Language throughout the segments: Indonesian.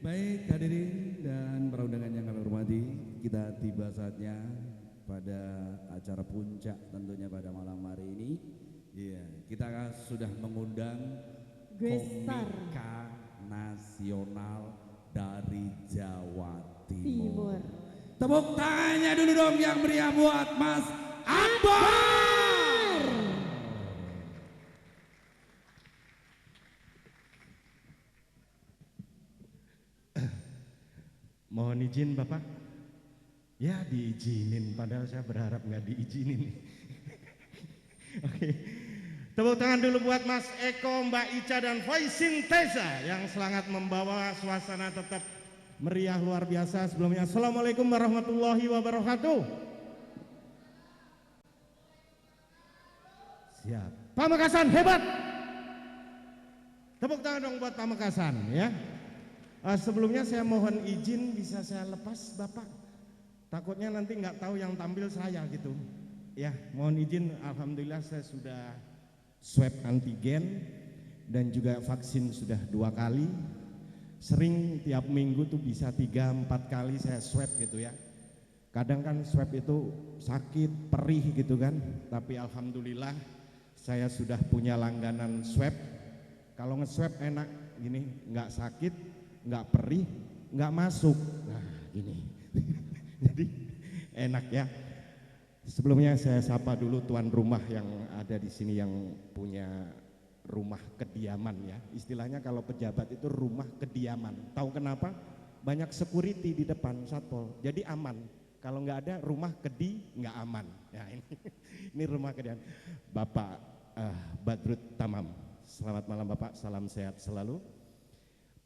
Baik hadirin dan para undangan yang kami hormati, kita tiba saatnya pada acara puncak tentunya pada malam hari ini. Iya, kita sudah mengundang Gestar komika nasional dari Jawa Timur. Tepuk tangannya dulu dong yang meriah buat Mas Akbar. Mohon izin Bapak. Ya diizinin, padahal saya berharap nggak diizinin. Oke. Tepuk tangan dulu buat Mas Eko, Mbak Ica dan Voicing Teza yang sangat membawa suasana tetap meriah luar biasa. Sebelumnya Assalamualaikum warahmatullahi wabarakatuh. Siap. Pamekasan hebat. Tepuk tangan dong buat Pamekasan ya. Sebelumnya saya mohon izin bisa saya lepas Bapak. Takutnya nanti nggak tahu yang tampil saya gitu. Ya, mohon izin. Alhamdulillah saya sudah swab antigen dan juga vaksin sudah 2 kali. Sering tiap minggu tuh bisa 3-4 kali saya swab gitu ya. Kadang kan swab itu sakit, perih gitu kan. Tapi alhamdulillah saya sudah punya langganan swab. Kalau nge-swab enak gini, nggak sakit, nggak perih, nggak masuk. Nah gini. Jadi enak ya. Sebelumnya saya sapa dulu tuan rumah yang ada di sini yang punya rumah kediaman ya. Istilahnya kalau pejabat itu rumah kediaman. Tahu kenapa? Banyak security di depan satpol. Jadi aman. Kalau nggak ada rumah nggak aman. Ya ini rumah kediaman. Bapak Badrut Tamam. Selamat malam Bapak. Salam sehat selalu.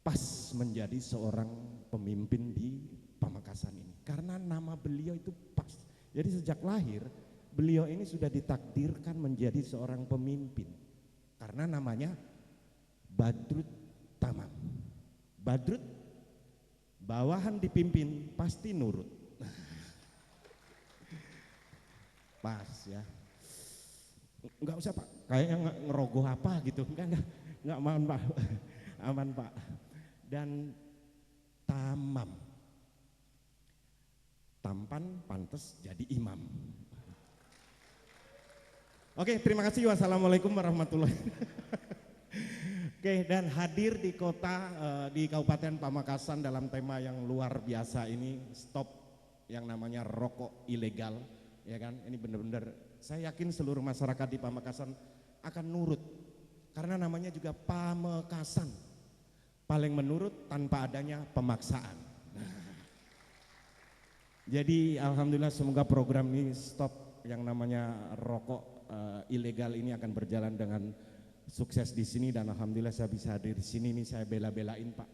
Pas menjadi seorang pemimpin di Pamekasan ini karena nama beliau itu pas. Jadi sejak lahir beliau ini sudah ditakdirkan menjadi seorang pemimpin karena namanya Badrut Tamam. Badrut, bawahan dipimpin pasti nurut. Pas ya. Enggak usah Pak, kayaknya ngerogoh apa gitu. Enggak aman Pak. Aman Pak. Dan tamam, tampan pantas jadi imam. Oke, terima kasih. Wassalamualaikum warahmatullahi wabarakatuh. Oke, dan hadir di kota di Kabupaten Pamekasan dalam tema yang luar biasa ini, stop yang namanya rokok ilegal, ya kan? Ini benar-benar saya yakin seluruh masyarakat di Pamekasan akan nurut karena namanya juga Pamekasan. Paling menurut tanpa adanya pemaksaan. Jadi alhamdulillah semoga program ini stop yang namanya rokok ilegal ini akan berjalan dengan sukses di sini dan alhamdulillah saya bisa hadir di sini. Ini saya bela-belain Pak.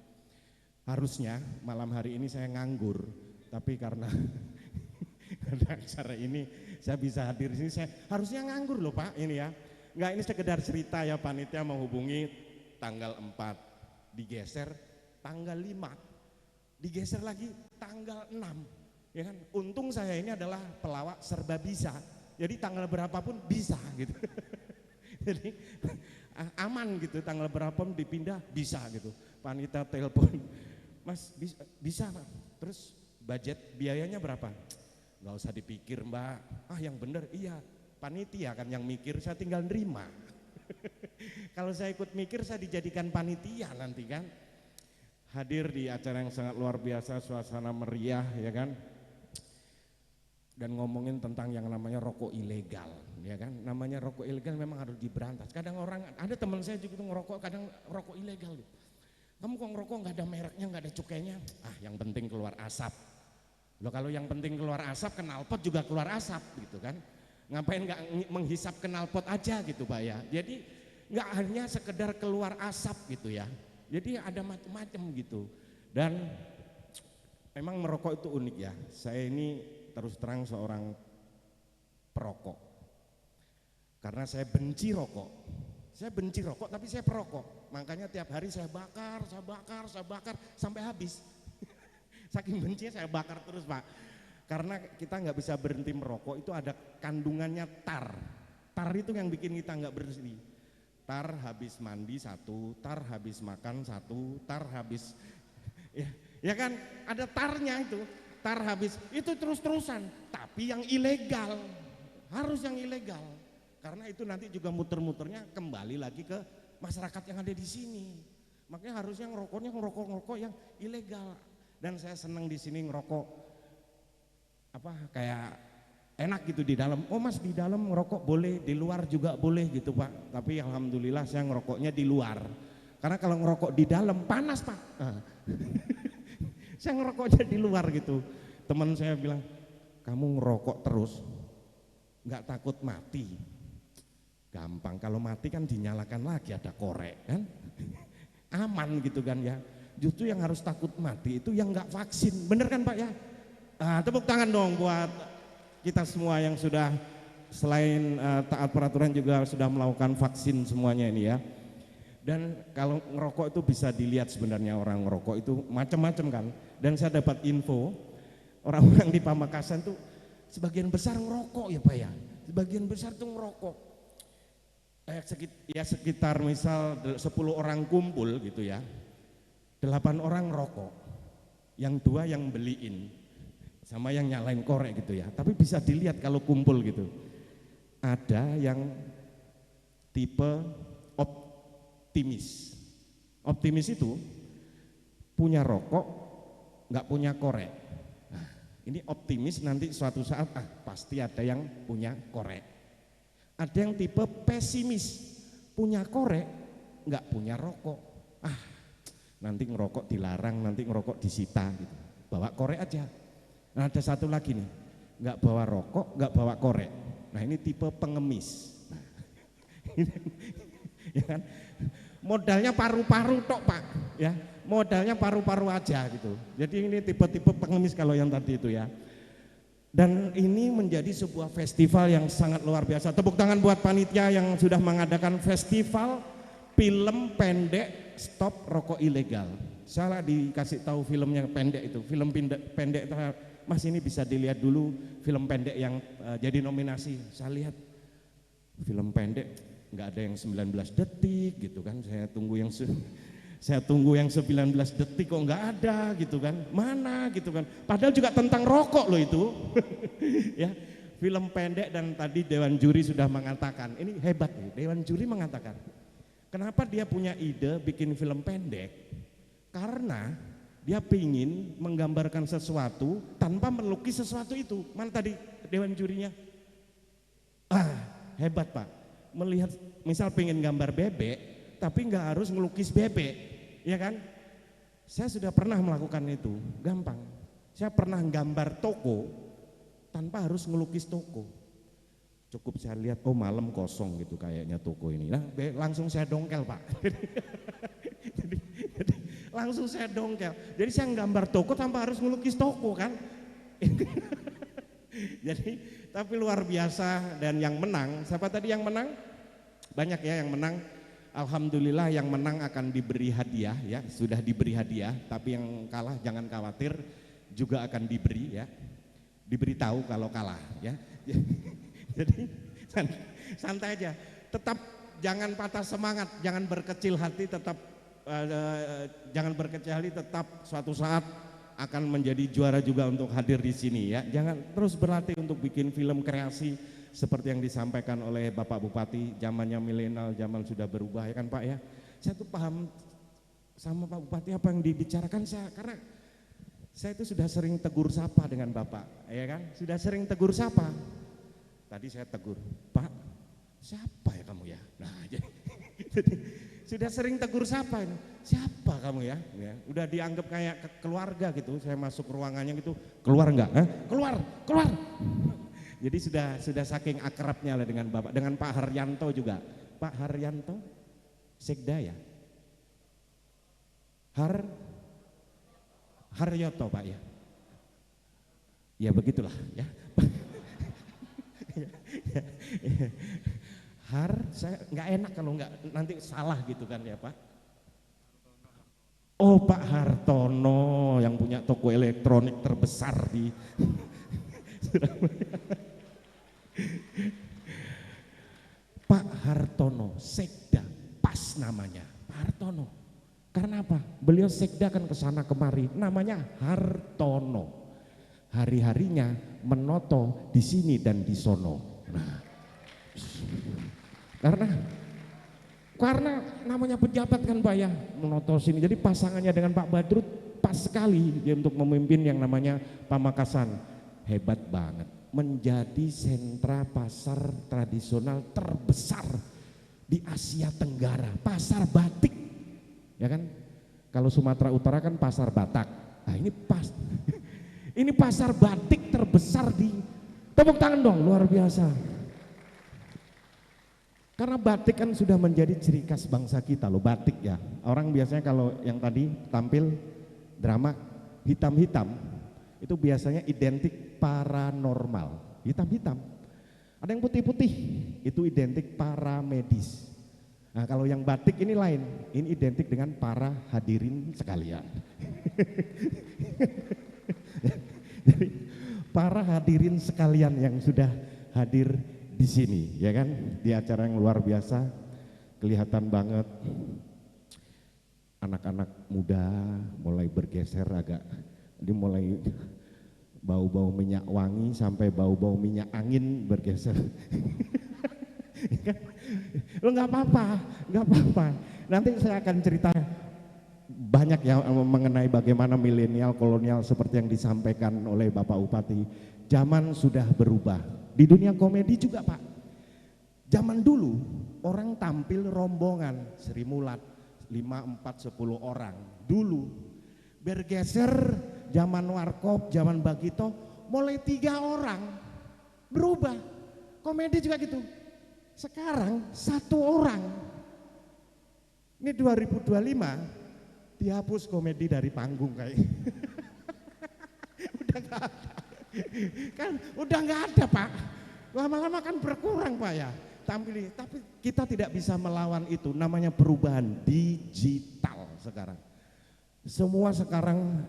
Harusnya malam hari ini saya nganggur, tapi karena ada acara ini saya bisa hadir di sini. Saya harusnya nganggur loh Pak ini ya. Enggak, ini sekedar cerita ya, panitia menghubungi tanggal 4 digeser tanggal 5, digeser lagi tanggal 6, ya kan? Untung saya ini adalah pelawak serba bisa, jadi tanggal berapapun bisa gitu. Jadi aman gitu, tanggal berapapun dipindah bisa gitu. Panitia telepon, Mas bisa Pak, terus budget biayanya berapa? Nggak usah dipikir Mbak, yang bener iya, panitia kan yang mikir, saya tinggal nerima. Kalau saya ikut mikir saya dijadikan panitia nanti kan. Hadir di acara yang sangat luar biasa, suasana meriah ya kan. Dan ngomongin tentang yang namanya rokok ilegal ya kan. Namanya rokok ilegal memang harus diberantas. Kadang orang, ada teman saya juga ngerokok, kadang rokok ilegal. Kamu kok ngerokok nggak ada mereknya, nggak ada cukainya? Yang penting keluar asap. Loh kalau yang penting keluar asap, knalpot juga keluar asap gitu kan. Ngapain nggak menghisap knalpot aja gitu Pak ya. Jadi nggak hanya sekedar keluar asap gitu ya. Jadi ada macam-macam gitu. Dan memang merokok itu unik ya. Saya ini terus terang seorang perokok. Karena saya benci rokok. Saya benci rokok tapi saya perokok. Makanya tiap hari saya bakar sampai habis. Saking bencinya saya bakar terus Pak. Karena kita nggak bisa berhenti merokok, itu ada kandungannya tar. Tar itu yang bikin kita nggak berhenti. Tar habis mandi satu, tar habis makan satu, tar habis Ya, ya kan ada tarnya itu, tar habis itu terus-terusan, tapi yang ilegal, harus yang ilegal. Karena itu nanti juga muter-muternya kembali lagi ke masyarakat yang ada di sini. Makanya harusnya ngerokok yang ilegal. Dan saya senang di sini ngerokok apa kayak enak gitu di dalam. Oh mas, di dalam ngerokok boleh, di luar juga boleh gitu Pak. Tapi alhamdulillah saya ngerokoknya di luar. Karena kalau ngerokok di dalam panas Pak. Saya ngerokoknya di luar gitu. Teman saya bilang, kamu ngerokok terus nggak takut mati? Gampang, kalau mati kan dinyalakan lagi, ada korek kan. Aman gitu kan ya. Justru yang harus takut mati itu yang nggak vaksin, bener kan Pak ya? Tepuk tangan dong buat kita semua yang sudah selain taat peraturan juga sudah melakukan vaksin semuanya ini ya. Dan kalau ngerokok itu bisa dilihat sebenarnya orang ngerokok itu macam-macam kan. Dan saya dapat info orang-orang di Pamekasan tuh sebagian besar ngerokok ya Pak ya. Sebagian besar tuh ngerokok. Ya sekitar misal 10 orang kumpul gitu ya. 8 orang ngerokok. Yang 2 yang beliin. Sama yang nyalain korek gitu ya. Tapi bisa dilihat kalau kumpul gitu. Ada yang tipe optimis. Optimis itu punya rokok, nggak punya korek. Nah, ini optimis nanti suatu saat pasti ada yang punya korek. Ada yang tipe pesimis, punya korek, nggak punya rokok. Nanti ngerokok dilarang, nanti ngerokok disita gitu. Bawa korek aja. Nah, ada satu lagi nih, nggak bawa rokok, nggak bawa korek. Nah ini tipe pengemis. Nah, ya kan? Modalnya paru-paru tok Pak, ya. Modalnya paru-paru aja gitu. Jadi ini tipe-tipe pengemis kalau yang tadi itu ya. Dan ini menjadi sebuah festival yang sangat luar biasa. Tepuk tangan buat panitia yang sudah mengadakan festival film pendek Stop Rokok Ilegal. Salah dikasih tahu filmnya pendek itu. Film pendek itu, Mas ini bisa dilihat dulu film pendek yang jadi nominasi. Saya lihat film pendek nggak ada yang 19 detik gitu kan. Saya tunggu yang 19 detik kok nggak ada gitu kan. Mana gitu kan. Padahal juga tentang rokok loh itu. Ya, film pendek. Dan tadi Dewan Juri sudah mengatakan, ini hebat nih, Dewan Juri mengatakan kenapa dia punya ide bikin film pendek, karena dia pingin menggambarkan sesuatu tanpa melukis sesuatu itu. Mana tadi Dewan Jurinya? Hebat Pak, melihat misal pengen gambar bebek tapi nggak harus melukis bebek, ya kan? Saya sudah pernah melakukan itu, gampang. Saya pernah gambar toko tanpa harus ngelukis toko. Cukup saya lihat, oh malam kosong gitu kayaknya toko ini. Nah, langsung saya dongkel Pak. jadi, langsung saya dongkel. Jadi saya gambar toko tanpa harus ngelukis toko kan. Jadi tapi luar biasa. Dan yang menang, siapa tadi yang menang? Banyak ya yang menang. Alhamdulillah yang menang akan diberi hadiah ya, sudah diberi hadiah. Tapi yang kalah jangan khawatir, juga akan diberi ya. Diberitahu kalau kalah ya. Jadi santai aja, tetap jangan patah semangat, jangan berkecil hati, jangan berkecil hati, tetap suatu saat akan menjadi juara juga untuk hadir di sini ya. Jangan terus berlatih untuk bikin film kreasi seperti yang disampaikan oleh Bapak Bupati. Zamannya milenial, zaman sudah berubah ya kan Pak ya. Saya tuh paham sama Pak Bupati apa yang dibicarakan saya, karena saya itu sudah sering tegur sapa dengan Bapak, ya kan? Sudah sering tegur sapa. Tadi saya tegur, Pak, siapa ya kamu ya? Nah, jadi sudah sering tegur sapa ini. Siapa kamu ya? Udah dianggap kayak keluarga gitu. Saya masuk ruangannya gitu, keluar enggak? Keluar. Jadi sudah saking akrabnya lah dengan Bapak, dengan Pak Haryanto juga. Pak Haryanto, Sekda ya? Haryoto Pak ya? Ya begitulah ya. Saya nggak enak kalau nggak nanti salah gitu kan ya Pak. Oh Pak Hartono yang punya toko elektronik terbesar di Pak Hartono, Sekda, pas namanya Pak Hartono. Karena apa? Beliau sekda kan ke sana kemari, namanya Hartono. Hari-harinya menoto di sini dan di sono. Nah, karena namanya pejabat kan Pak ya, menoto sini. Jadi pasangannya dengan Pak Badrut pas sekali dia untuk memimpin yang namanya Pamekasan. Hebat banget. Menjadi sentra pasar tradisional terbesar di Asia Tenggara, pasar batik. Ya kan, kalau Sumatera Utara kan pasar Batak. Nah ini pasar batik terbesar di, tepuk tangan dong, luar biasa. Karena batik kan sudah menjadi ciri khas bangsa kita loh, batik ya. Orang biasanya kalau yang tadi tampil drama hitam-hitam itu biasanya identik paranormal, hitam-hitam. Ada yang putih-putih itu identik paramedis. Nah kalau yang batik ini lain, ini identik dengan para hadirin sekalian. Jadi para hadirin sekalian yang sudah hadir di sini, ya kan, di acara yang luar biasa, kelihatan banget anak-anak muda mulai bergeser agak, ini mulai bau-bau minyak wangi sampai bau-bau minyak angin bergeser. Lo nggak apa-apa. Nanti saya akan cerita banyak ya mengenai bagaimana milenial kolonial seperti yang disampaikan oleh Bapak Upati. Zaman sudah berubah. Di dunia komedi juga Pak. Zaman dulu orang tampil rombongan Sri Mulat 5, 4, 10 orang. Dulu bergeser zaman Warkop, zaman Bagito mulai 3 orang. Berubah. Komedi juga gitu. Sekarang 1 orang. Ini 2025 dihapus komedi dari panggung kayak. Udah gak ada. Kan udah gak ada Pak. Lama-lama kan berkurang Pak ya. Tapi kita tidak bisa melawan itu, namanya perubahan digital sekarang. Semua sekarang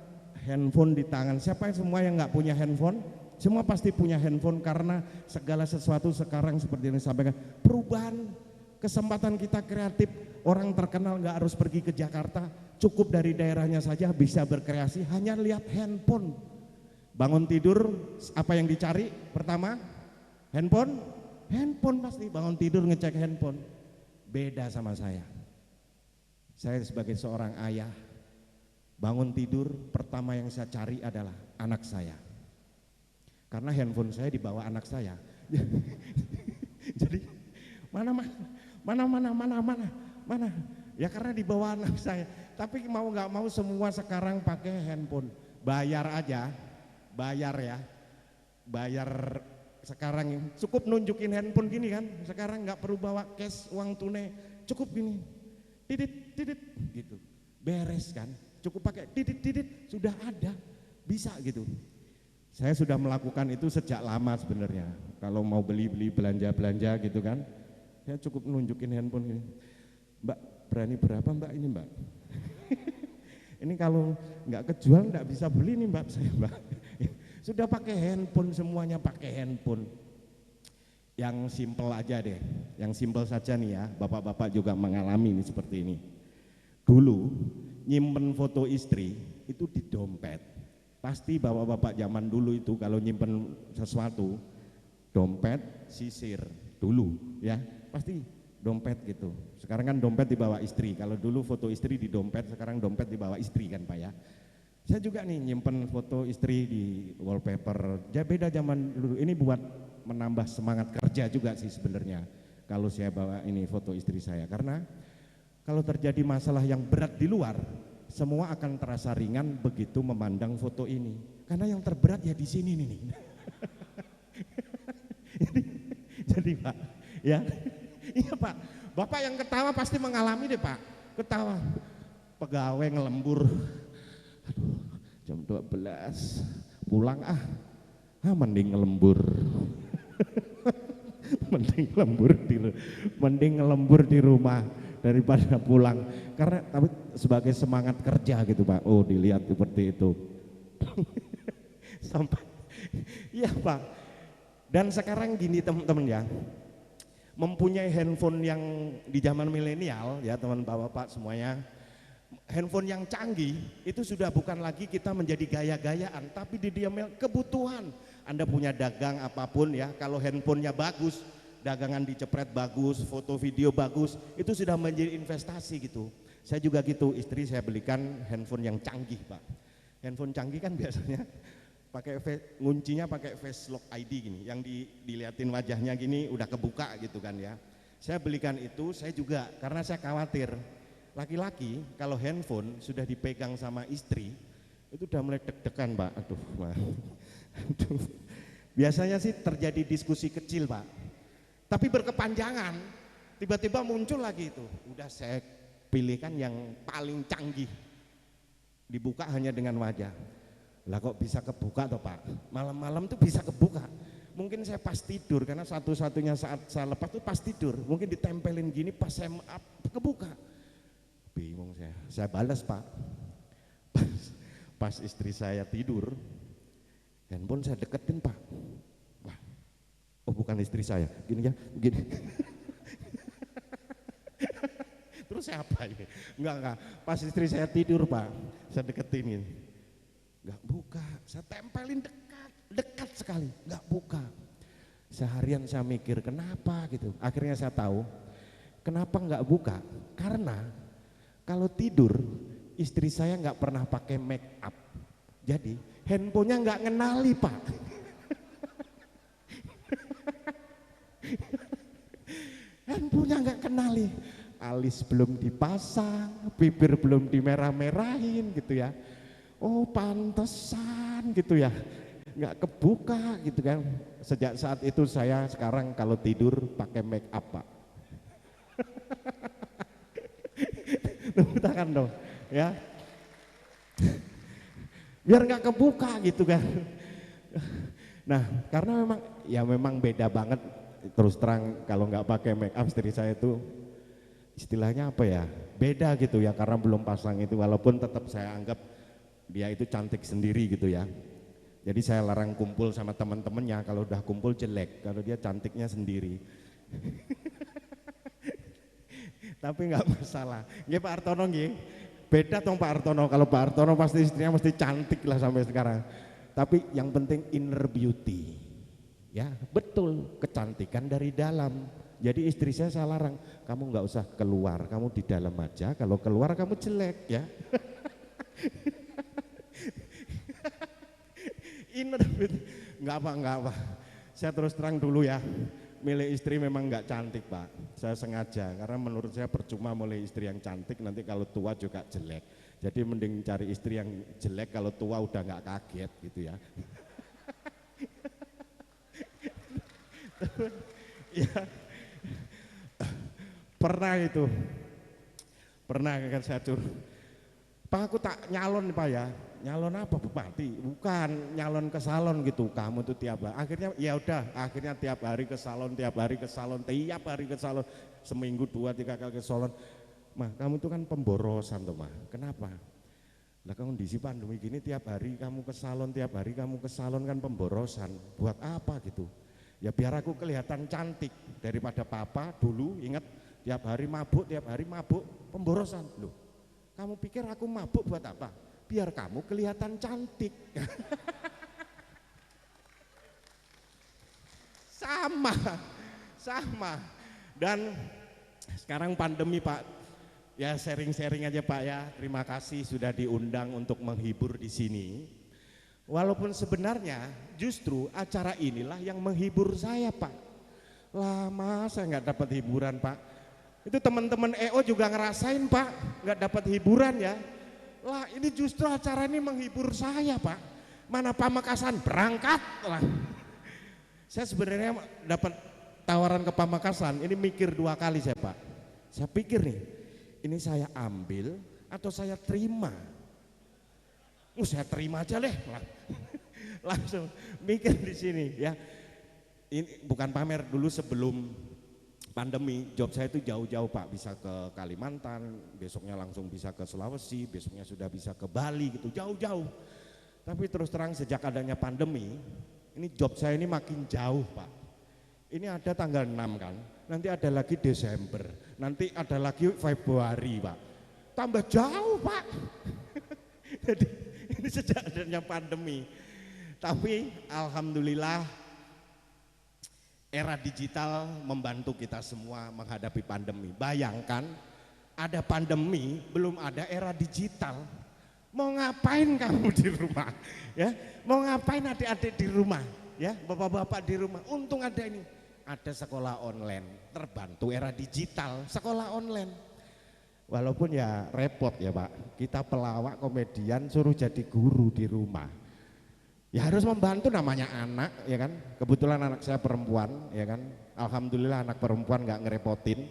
handphone di tangan. Siapa yang semua yang nggak punya handphone? Semua pasti punya handphone karena segala sesuatu sekarang seperti yang disampaikan. Perubahan, kesempatan kita kreatif, orang terkenal nggak harus pergi ke Jakarta, cukup dari daerahnya saja bisa berkreasi, hanya lihat handphone. Bangun tidur, apa yang dicari? Pertama, handphone pasti bangun tidur ngecek handphone. Beda sama saya. Saya sebagai seorang ayah, bangun tidur pertama yang saya cari adalah anak saya. Karena handphone saya dibawa anak saya. Jadi mana. Ya karena dibawa anak saya. Tapi mau nggak mau semua sekarang pakai handphone. Bayar aja, bayar sekarang cukup nunjukin handphone gini kan. Sekarang nggak perlu bawa cash, uang tunai, cukup gini, titit gitu, beres kan. Cukup pakai titit sudah ada, bisa gitu. Saya sudah melakukan itu sejak lama sebenarnya. Kalau mau beli belanja gitu kan, saya cukup nunjukin handphone ini. Mbak, berani berapa Mbak ini Mbak? Ini kalau nggak kejual nggak bisa beli nih Mbak saya Mbak. Sudah pakai handphone, semuanya pakai handphone. Yang simple aja deh, yang simple saja nih ya. Bapak-bapak juga mengalami ini seperti ini. Dulu nyimpen foto istri itu di dompet. Pasti bapak-bapak zaman dulu itu kalau nyimpen sesuatu, dompet, sisir dulu ya, pasti dompet gitu. Sekarang kan dompet dibawa istri, kalau dulu foto istri di dompet, sekarang dompet dibawa istri kan Pak ya. Saya juga nih nyimpen foto istri di wallpaper, ya beda zaman dulu. Ini buat menambah semangat kerja juga sih sebenarnya kalau saya bawa ini foto istri saya, karena kalau terjadi masalah yang berat di luar, semua akan terasa ringan begitu memandang foto ini. Karena yang terberat ya di sini nih. jadi Pak, ya, iya Pak. Bapak yang ketawa pasti mengalami deh Pak. Ketawa, pegawai ngelembur. Aduh, jam 12 pulang mending ngelembur. mending ngelembur di rumah daripada pulang, karena tapi sebagai semangat kerja gitu Pak. Oh dilihat seperti itu. Sampai iya Pak. Dan sekarang gini teman-teman ya, mempunyai handphone yang di zaman milenial ya teman bapak semuanya, handphone yang canggih itu sudah bukan lagi kita menjadi gaya-gayaan, tapi di dia kebutuhan. Anda punya dagang apapun ya, kalau handphonenya bagus, dagangan dicepret bagus, foto video bagus, itu sudah menjadi investasi gitu. Saya juga gitu, istri saya belikan handphone yang canggih Pak. Handphone canggih kan biasanya pakai nguncinya pakai face lock ID gini, yang dilihatin wajahnya gini udah kebuka gitu kan ya. Saya belikan itu, saya juga karena saya khawatir laki-laki kalau handphone sudah dipegang sama istri itu udah mulai deg-degan Pak. Aduh, Pak. Aduh. Biasanya sih terjadi diskusi kecil Pak, tapi berkepanjangan. Tiba-tiba muncul lagi itu, udah saya pilihkan yang paling canggih, dibuka hanya dengan wajah. Lah kok bisa kebuka toh Pak? Malam-malam tuh bisa kebuka. Mungkin saya pas tidur, karena satu-satunya saat saya lepas tuh pas tidur. Mungkin ditempelin gini pas saya kebuka. Bingung saya balas Pak. Pas istri saya tidur, handphone saya deketin Pak. Wah, oh bukan istri saya, gini ya, gini. Terus saya apa ini? Enggak, pas istri saya tidur Pak, saya deketin ini. Enggak buka, saya tempelin dekat sekali, enggak buka. Seharian saya mikir kenapa gitu, akhirnya saya tahu kenapa enggak buka, karena kalau tidur istri saya enggak pernah pakai make up, jadi handphonenya enggak ngenali Pak. Handphonenya enggak kenali, alis belum dipasang, bibir belum dimerah-merahin gitu ya. Oh pantesan gitu ya, nggak kebuka gitu kan. Sejak saat itu saya sekarang kalau tidur pakai make up Pak. Tepuk tangan dong ya, biar nggak kebuka gitu kan. Nah karena memang beda banget, terus terang kalau nggak pakai make up istri saya itu istilahnya apa ya, beda gitu ya, karena belum pasang itu, walaupun tetap saya anggap dia itu cantik sendiri gitu ya. Jadi saya larang kumpul sama teman-temannya, kalau udah kumpul jelek, kalau dia cantiknya sendiri. Tapi nggak masalah. Nggih Pak Hartono nggih. Beda dong Pak Hartono, kalau Pak Hartono pasti istrinya mesti cantik lah sampai sekarang. Tapi yang penting inner beauty. Ya, betul, kecantikan dari dalam. Jadi istri saya larang, kamu nggak usah keluar, kamu di dalam aja, kalau keluar kamu jelek ya. Inner beauty, nggak apa. Saya terus terang dulu ya, milih istri memang nggak cantik Pak. Saya sengaja, karena menurut saya percuma milih istri yang cantik, nanti kalau tua juga jelek. Jadi mending cari istri yang jelek, kalau tua udah nggak kaget gitu ya. Ya, pernah kan saya Pak aku tak nyalon Pak ya. Nyalon apa bupati? Bukan, nyalon ke salon gitu. Kamu tuh tiap hari. Akhirnya ya udah, akhirnya tiap hari ke salon, tiap hari ke salon. Seminggu 2-3 kali ke salon. Mah, kamu tuh kan pemborosan tuh mah. Kenapa? Lah kondisi pandemi gini tiap hari kamu ke salon, tiap hari kamu ke salon kan pemborosan. Buat apa gitu? Ya biar aku kelihatan cantik daripada papa dulu, ingat tiap hari mabuk, pemborosan. Loh, kamu pikir aku mabuk buat apa? Biar kamu kelihatan cantik. sama. Dan sekarang pandemi Pak, ya sharing aja Pak ya. Terima kasih sudah diundang untuk menghibur di sini. Walaupun sebenarnya justru acara inilah yang menghibur saya Pak. Lama saya nggak dapat hiburan Pak. Itu teman-teman EO juga ngerasain Pak, nggak dapat hiburan ya. Lah ini justru acara ini menghibur saya Pak. Mana Pamekasan berangkat lah. Saya sebenarnya dapat tawaran ke Pamekasan, ini mikir 2 kali saya Pak. Saya pikir nih, ini saya ambil atau saya terima. Saya terima aja deh. Langsung mikir di sini ya. Ini bukan pamer, dulu sebelum pandemi job saya itu jauh-jauh Pak, bisa ke Kalimantan, besoknya langsung bisa ke Sulawesi, besoknya sudah bisa ke Bali gitu, jauh-jauh. Tapi terus terang sejak adanya pandemi, ini job saya ini makin jauh Pak. Ini ada tanggal 6 kan, nanti ada lagi Desember, nanti ada lagi Februari Pak. tambah jauh Pak. Jadi ini sejak adanya pandemi. Tapi alhamdulillah era digital membantu kita semua menghadapi pandemi. Bayangkan ada pandemi, belum ada era digital. Mau ngapain kamu di rumah? Ya, mau ngapain adik-adik di rumah? Ya, bapak-bapak di rumah. Untung ada ini. Ada sekolah online, terbantu era digital, sekolah online. Walaupun ya repot ya Pak, kita pelawak komedian suruh jadi guru di rumah. Ya harus membantu, namanya anak ya kan. Kebetulan anak saya perempuan ya kan. Alhamdulillah anak perempuan nggak ngerepotin.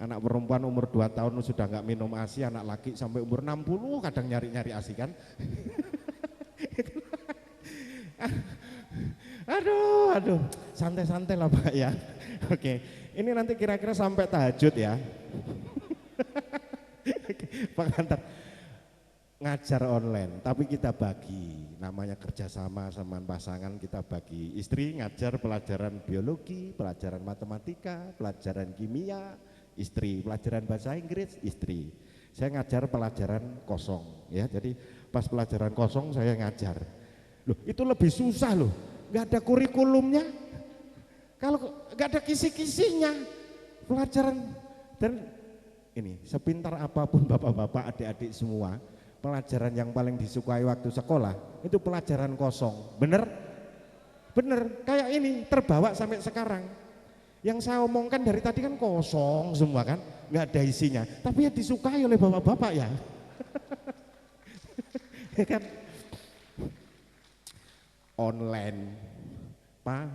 Anak perempuan umur 2 tahun sudah nggak minum ASI, anak laki sampai umur 60 kadang nyari-nyari ASI kan. Aduh, santai-santai lah Pak ya. Oke, ini nanti kira-kira sampai tahajud ya. Pak Kantor, ngajar online, tapi kita bagi, namanya kerjasama sama pasangan, kita bagi. Istri ngajar pelajaran biologi, pelajaran matematika, pelajaran kimia, istri pelajaran bahasa Inggris, istri. Saya ngajar pelajaran kosong, ya. Jadi pas pelajaran kosong saya ngajar. Loh, itu lebih susah loh. Nggak ada kurikulumnya, kalau nggak ada kisi-kisinya pelajaran. Dan ini sepintar apapun bapak-bapak adik-adik semua, pelajaran yang paling disukai waktu sekolah itu pelajaran kosong. Bener kayak ini terbawa sampai sekarang. Yang saya omongkan dari tadi kan kosong semua kan, nggak ada isinya, tapi ya disukai oleh bapak-bapak ya. Ya kan? Online, Pak,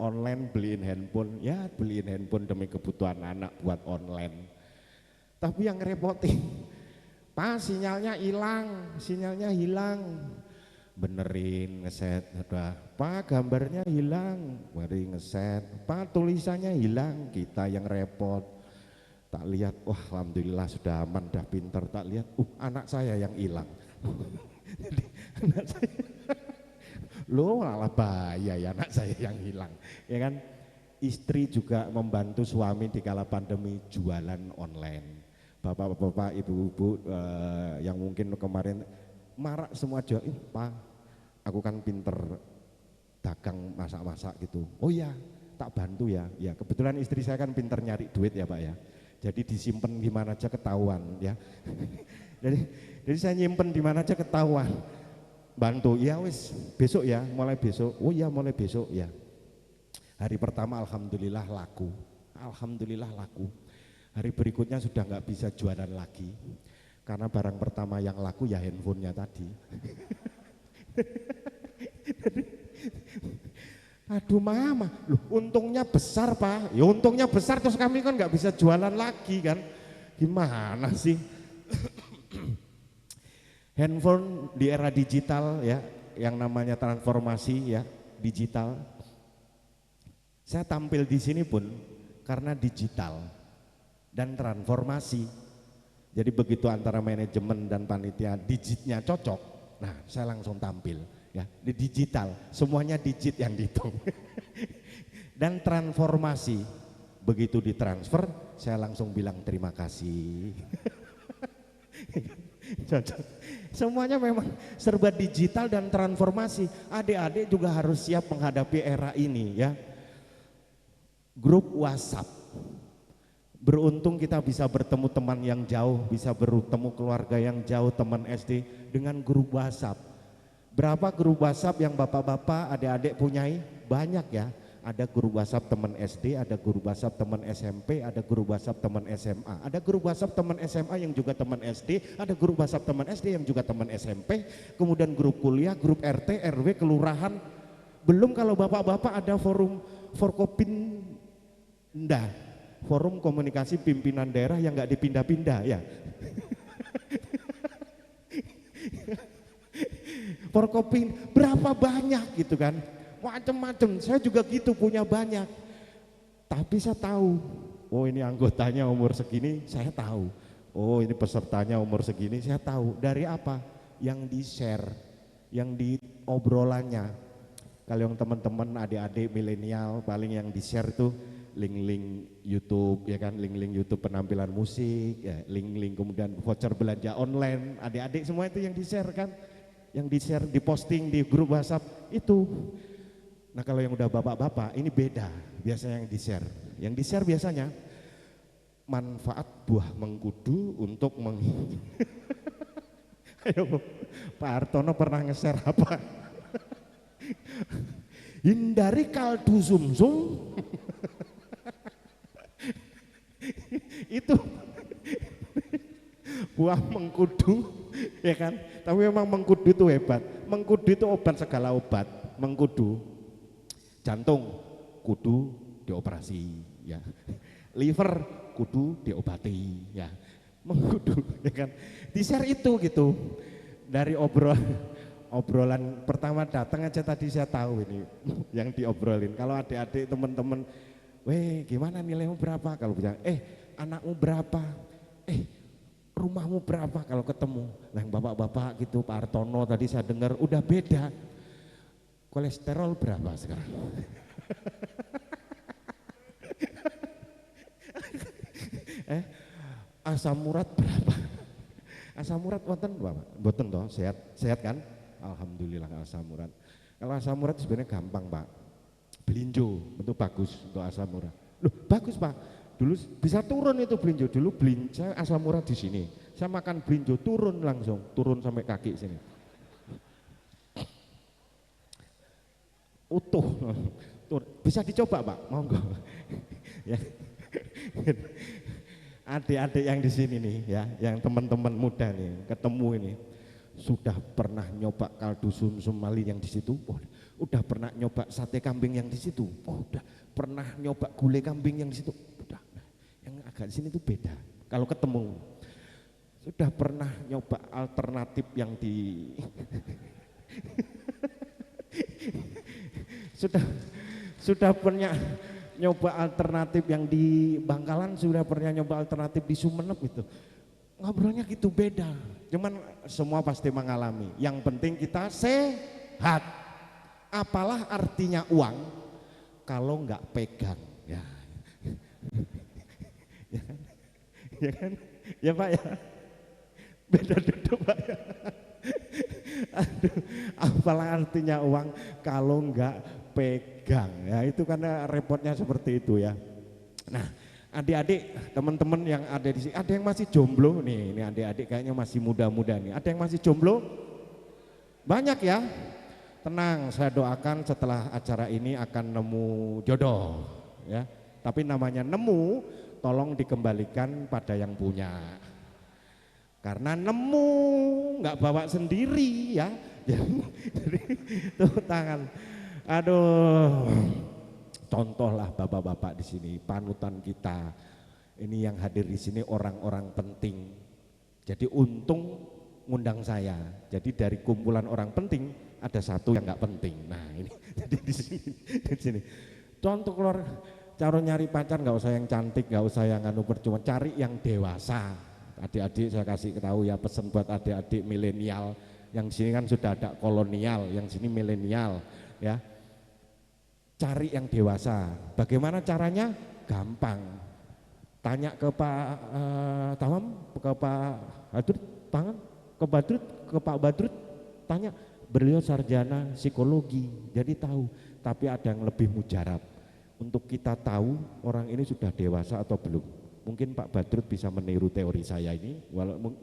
online beliin handphone, ya beliin handphone demi kebutuhan anak buat online. Tapi yang ngerepotin, Pak sinyalnya hilang, benerin ngeset, udah, Pak gambarnya hilang, mari ngeset, Pak tulisannya hilang, kita yang repot. Tak lihat, wah alhamdulillah sudah aman, dah pinter, tak lihat, anak saya yang hilang. Jadi anak saya loh malah bahaya ya anak saya yang hilang ya kan. Istri juga membantu suami di kala pandemi jualan online. Bapak-bapak, ibu-ibu yang mungkin kemarin marak semua jual, Pak aku kan pinter dagang masak-masak gitu. Oh iya tak bantu ya. Ya kebetulan istri saya kan pinter nyari duit ya Pak ya. Jadi disimpan di mana aja ketahuan ya. jadi saya nyimpen di mana aja ketahuan. Bantu, ya wis besok ya, mulai besok. Oh iya mulai besok ya. Hari pertama alhamdulillah laku. Hari berikutnya sudah nggak bisa jualan lagi, karena barang pertama yang laku ya handphonenya tadi. Aduh mama, loh untungnya besar Pak. Ya untungnya besar terus kami kan nggak bisa jualan lagi kan. Gimana sih? Handphone di era digital ya, yang namanya transformasi ya digital. Saya tampil di sini pun karena digital dan transformasi. Jadi begitu antara manajemen dan panitia digitnya cocok, nah saya langsung tampil ya di digital, semuanya digit yang dihitung. Dan transformasi, begitu ditransfer saya langsung bilang terima kasih. Cocok. Semuanya memang serba digital dan transformasi. Adik-adik juga harus siap menghadapi era ini ya. Grup WhatsApp. Beruntung kita bisa bertemu teman yang jauh, bisa bertemu keluarga yang jauh, teman SD dengan grup WhatsApp. Berapa grup WhatsApp yang bapak-bapak, adik-adik punyai? Banyak ya. Ada grup WhatsApp teman SD, ada grup WhatsApp teman SMP, ada grup WhatsApp teman SMA, ada grup WhatsApp teman SMA yang juga teman SD, ada grup WhatsApp teman SD yang juga teman SMP, kemudian grup kuliah, grup RT, RW, kelurahan. Belum kalau bapak-bapak ada forum Forkopimda, forum komunikasi pimpinan daerah yang nggak dipindah-pindah ya. Forkopim berapa banyak gitu kan, macem-macem. Saya juga gitu punya banyak, tapi saya tahu, oh ini anggotanya umur segini, saya tahu, oh ini pesertanya umur segini, saya tahu. Dari apa? Yang di share, yang di obrolannya. Kalau yang teman-teman adik-adik milenial paling yang di share tuh link-link YouTube ya kan, link-link YouTube penampilan musik, ya, link-link kemudian voucher belanja online, adik-adik semua itu yang di-share kan, yang di-share, diposting di grup WhatsApp itu. Nah kalau yang udah bapak-bapak ini beda, biasanya yang di-share. Yang di-share biasanya manfaat buah mengkudu untuk Ayo Pak Hartono pernah nge-share apa? Hindari kaldu sumsum. Itu buah mengkudu ya kan, tapi memang mengkudu itu hebat. Mengkudu itu obat segala obat. Mengkudu jantung kudu dioperasi ya, liver kudu diobati ya, mengkudu ya kan, di share itu gitu. Dari obrolan pertama datang aja tadi saya tahu ini yang diobrolin. Kalau adik-adik teman-teman, weh gimana nilaimu berapa, kalau bilang anakmu berapa, rumahmu berapa, kalau ketemu nah yang bapak-bapak gitu, Pak Hartono tadi saya dengar udah beda, kolesterol berapa sekarang. Asam urat berapa, asam urat wonten Bapak? Mboten toh, sehat kan? Alhamdulillah asam urat. Kalau asam urat sebenarnya gampang Pak, belinjo itu bagus untuk asam urat. Loh bagus Pak, dulu bisa turun itu belinjo, dulu belinjo asam urat di sini, saya makan belinjo turun langsung, turun sampai kaki sini, utuh, bisa dicoba Pak, monggo. Ya. Adik-adik yang di sini nih ya, yang teman-teman muda nih ketemu ini, sudah pernah nyoba kaldu sumsum mali yang di situ, udah pernah nyoba sate kambing yang di situ, udah pernah nyoba gulai kambing yang di situ, udah. Yang agak di sini tuh beda. Kalau ketemu, sudah pernah nyoba alternatif yang di sudah pernah nyoba alternatif yang di Bangkalan, sudah pernah nyoba alternatif di Sumenep gitu. Ngobrolnya gitu beda. Cuman semua pasti mengalami. Yang penting kita sehat. Apalah artinya uang kalau nggak pegang, ya. Ya kan? Ya kan? Ya Pak ya. Beda duduk Pak ya. Aduh, apalah artinya uang kalau nggak pegang, ya itu karena repotnya seperti itu ya. Nah adik-adik teman-teman yang ada di sini, ada yang masih jomblo nih, ini adik-adik kayaknya masih muda-muda nih, ada yang masih jomblo? Banyak ya, tenang, saya doakan setelah acara ini akan nemu jodoh ya, tapi namanya nemu tolong dikembalikan pada yang punya, karena nemu nggak bawa sendiri ya. Jadi tuh tangan. Aduh, contohlah bapak-bapak di sini, panutan kita. Ini yang hadir di sini orang-orang penting. Jadi untung ngundang saya. Jadi dari kumpulan orang penting ada satu yang nggak penting. Nah ini jadi di sini. Contoh keluar cara nyari pacar nggak usah yang cantik, nggak usah yang anu percuma, cari yang dewasa. Adik-adik saya kasih tahu ya, pesan buat adik-adik milenial. Yang sini kan sudah ada kolonial, yang sini milenial ya. Cari yang dewasa. Bagaimana caranya? Gampang. Tanya ke Pak Tawam, ke Pak Badrut, ke Pak Badrut, tanya. Beliau sarjana psikologi, jadi tahu. Tapi ada yang lebih mujarab untuk kita tahu orang ini sudah dewasa atau belum. Mungkin Pak Badrut bisa meniru teori saya ini,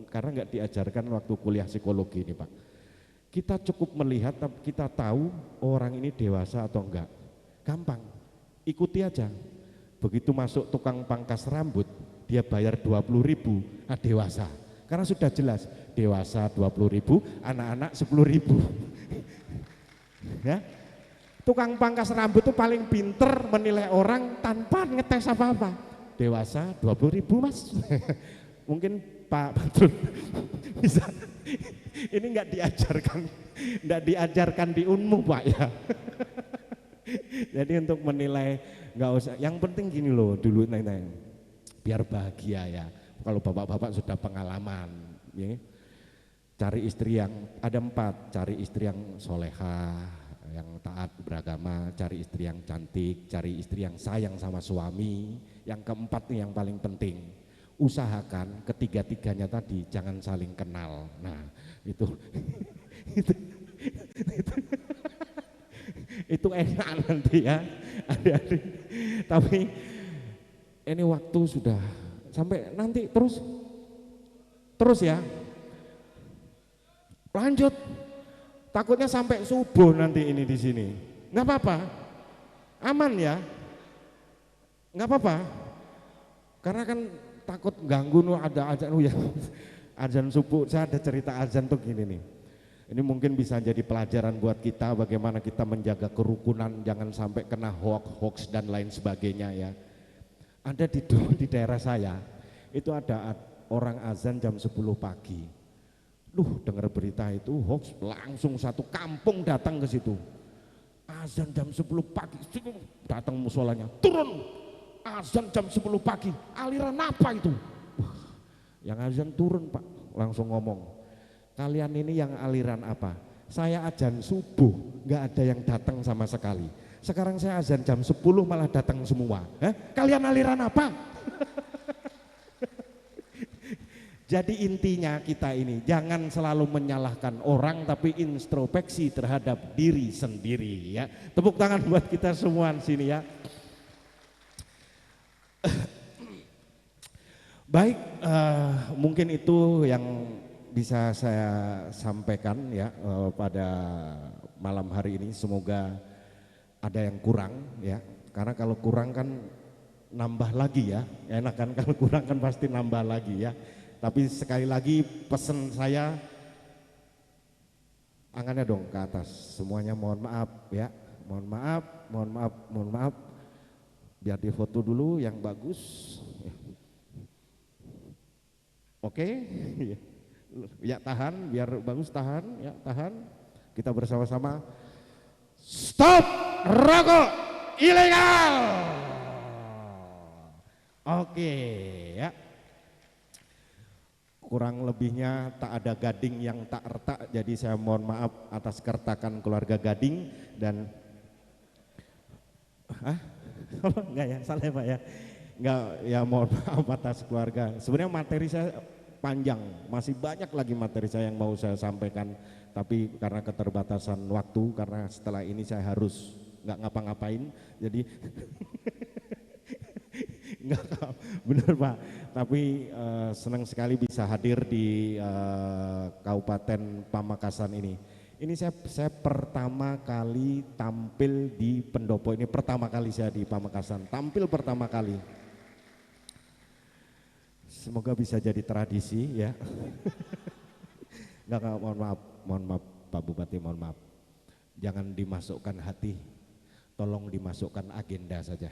karena nggak diajarkan waktu kuliah psikologi ini Pak. Kita cukup melihat, kita tahu orang ini dewasa atau enggak. Gampang, ikuti aja. Begitu masuk tukang pangkas rambut, dia bayar 20.000, nah dewasa. Karena sudah jelas, dewasa 20.000, anak-anak 10.000. Ya, tukang pangkas rambut itu paling pinter menilai orang tanpa ngetes apa-apa. Dewasa 20.000 Mas. Mungkin Pak Badrut bisa. Ini enggak diajarkan di Unmu Pak ya. Jadi untuk menilai nggak usah, yang penting gini loh dulu neng, biar bahagia ya. Kalau bapak-bapak sudah pengalaman, ya, cari istri yang ada 4, cari istri yang solehah, yang taat beragama, cari istri yang cantik, cari istri yang sayang sama suami. Yang keempat nih yang paling penting, usahakan ketiga-tiganya tadi jangan saling kenal. Nah itu itu enak nanti ya adik-adik. Tapi ini waktu sudah sampai nanti terus ya, lanjut. Takutnya sampai subuh nanti ini di sini. Nggak apa-apa, aman ya, nggak apa-apa. Karena kan takut ganggu ada azan ya. Azan subuh, saya ada cerita azan tuh gini nih. Ini mungkin bisa jadi pelajaran buat kita bagaimana kita menjaga kerukunan, jangan sampai kena hoax dan lain sebagainya ya. Ada di daerah saya, itu ada orang azan jam 10 pagi. Dengar berita itu hoax, langsung satu kampung datang ke situ. Azan jam 10 pagi, datang musolanya, turun. Azan jam 10 pagi, aliran apa itu? Yang azan turun Pak, langsung ngomong, kalian ini yang aliran apa? Saya azan subuh, nggak ada yang datang sama sekali. Sekarang saya azan jam 10 malah datang semua. Kalian aliran apa? Jadi intinya kita ini jangan selalu menyalahkan orang, tapi introspeksi terhadap diri sendiri ya. Tepuk tangan buat kita semua di sini ya. Baik, mungkin itu yang bisa saya sampaikan ya pada malam hari ini. Semoga ada yang kurang ya, karena kalau kurang kan nambah lagi ya, enak kan, kalau kurang kan pasti nambah lagi ya. Tapi sekali lagi pesan saya, tangannya dong ke atas, semuanya mohon maaf ya, mohon maaf, biar difoto dulu yang bagus. Oke, ya tahan, biar bagus, tahan, ya tahan. Kita bersama-sama, stop rokok ilegal. Oke ya. Kurang lebihnya tak ada gading yang tak retak, jadi saya mohon maaf atas kertakan keluarga Gading dan enggak ya, salah ya Pak ya, enggak ya, mohon maaf atas keluarga. Sebenarnya materi saya panjang, masih banyak lagi materi saya yang mau saya sampaikan, tapi karena keterbatasan waktu, karena setelah ini saya harus nggak ngapa-ngapain, jadi enggak, benar Pak, tapi senang sekali bisa hadir di Kabupaten Pamekasan ini. Ini saya pertama kali tampil di pendopo ini, pertama kali saya di Pamekasan, tampil pertama kali. Semoga bisa jadi tradisi ya. Enggak, mohon maaf Pak Bupati, mohon maaf. Jangan dimasukkan hati, tolong dimasukkan agenda saja.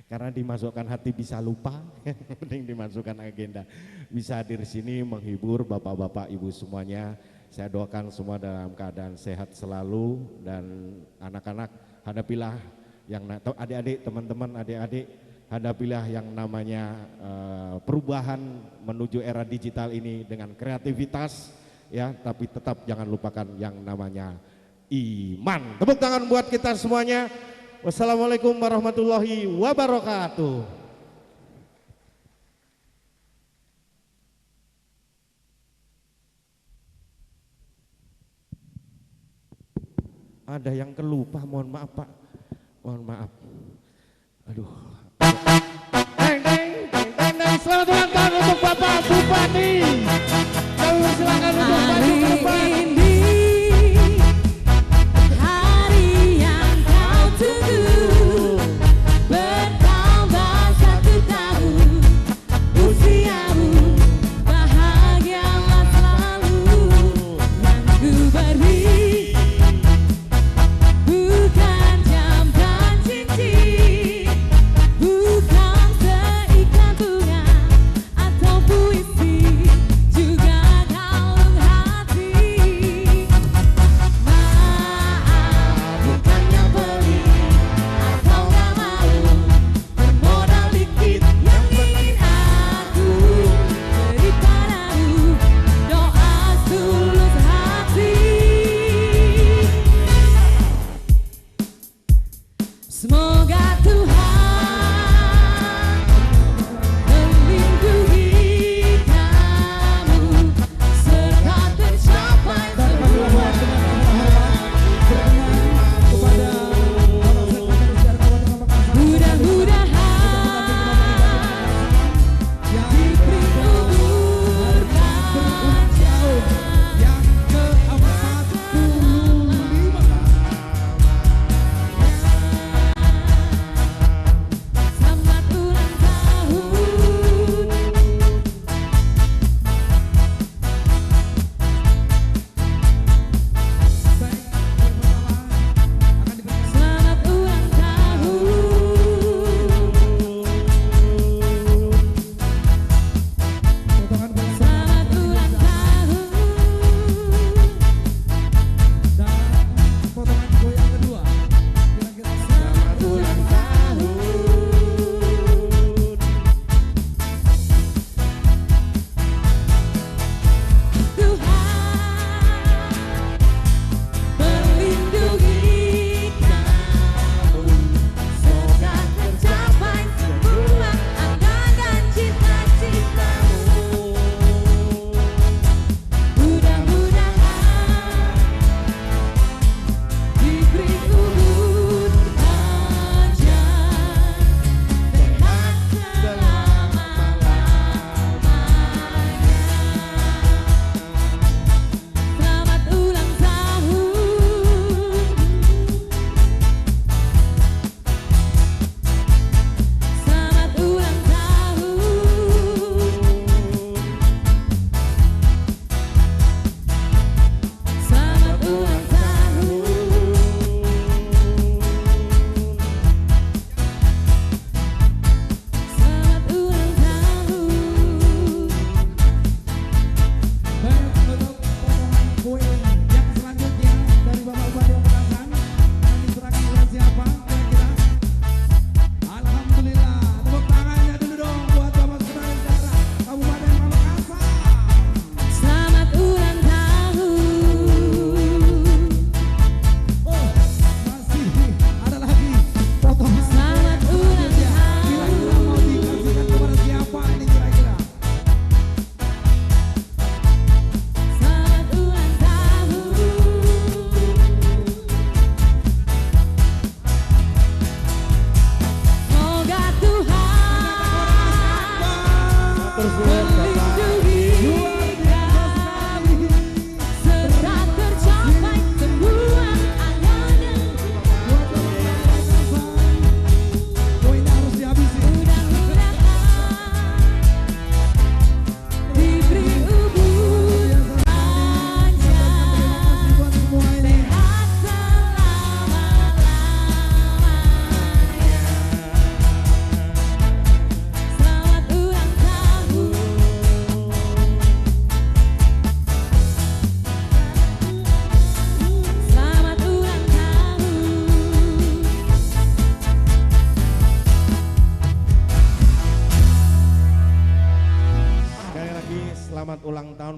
Karena dimasukkan hati bisa lupa, yang penting dimasukkan agenda. Bisa hadir sini menghibur bapak-bapak ibu semuanya. Saya doakan semua dalam keadaan sehat selalu, dan anak-anak hadapilah yang adik-adik, teman-teman adik-adik, hadapilah yang namanya perubahan menuju era digital ini dengan kreativitas ya, tapi tetap jangan lupakan yang namanya iman. Tepuk tangan buat kita semuanya. Wassalamualaikum warahmatullahi wabarakatuh. Ada yang kelupa, mohon maaf Pak, mohon maaf. Aduh. Selamat ulang tahun untuk Bapak Bupati. Kami persilakan untuk maju ke depan. Juga kalung hati.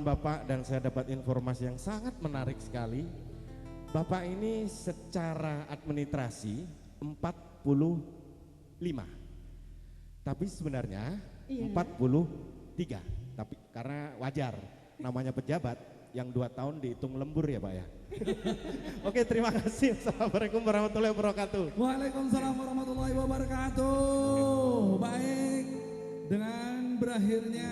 pengalaman Bapak dan saya dapat informasi yang sangat menarik sekali. Bapak ini secara administrasi 45. Tapi sebenarnya 43. Tapi karena wajar namanya pejabat yang 2 tahun dihitung lembur ya Pak ya. Oke, terima kasih. Assalamualaikum warahmatullahi wabarakatuh. Waalaikumsalam warahmatullahi wabarakatuh. Baik, dengan berakhirnya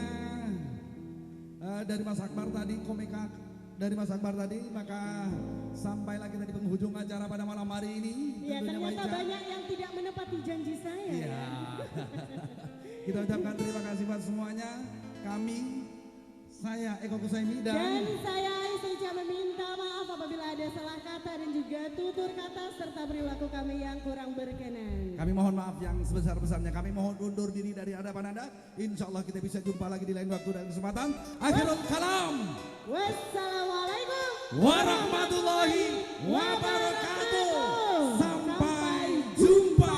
dari Mas Akbar tadi, komika dari Mas Akbar tadi, maka sampailah kita di penghujung acara pada malam hari ini. Iya, ternyata banyak yang tidak menepati janji saya. Iya. Kita ucapkan terima kasih buat semuanya. Saya Eko Kusaimi dan saya Aisyah meminta maaf apabila ada salah kata dan juga tutur kata serta perilaku kami yang kurang berkenan. Kami mohon maaf yang sebesar-besarnya. Kami mohon undur diri dari hadapan Anda. Insya Allah kita bisa jumpa lagi di lain waktu dan kesempatan. Akhirul kalam. Wassalamualaikum warahmatullahi wabarakatuh. Sampai jumpa.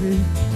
Terima kasih.